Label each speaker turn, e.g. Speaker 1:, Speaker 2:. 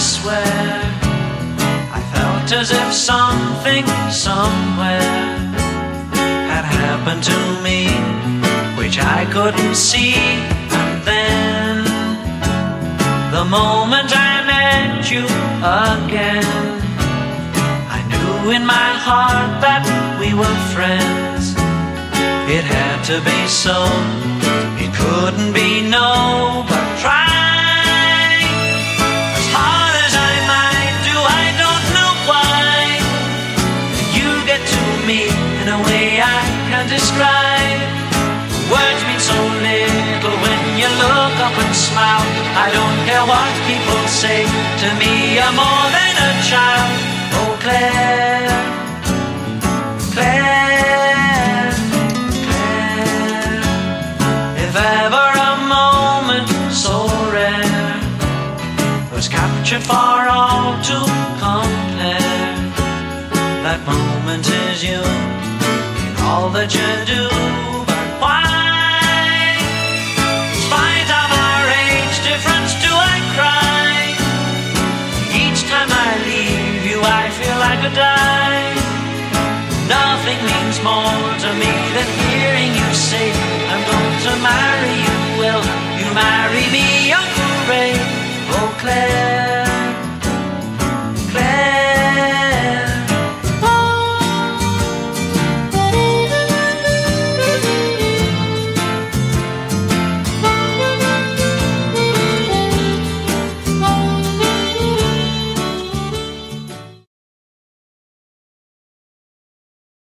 Speaker 1: swear I felt as if something somewhere had happened to me, which I couldn't see. And then, the moment I met you again, I knew in my heart that we were friends. It had to be so, it couldn't be no, but try as hard as I might do, I don't know why. You get to me in a way I can't describe. Words mean so little when you look up and smile. I don't care what people say, to me you're more than a child. Oh Claire, Claire, Claire, if ever a moment so rare was captured for all to compare, that moment is you in all that you do. But why, in spite of our age difference, do I cry? Each time I leave you I feel I could die. Nothing means more to me than hearing you say I'm going to marry you. Will you marry me, Uncle Ray? Oh Claire.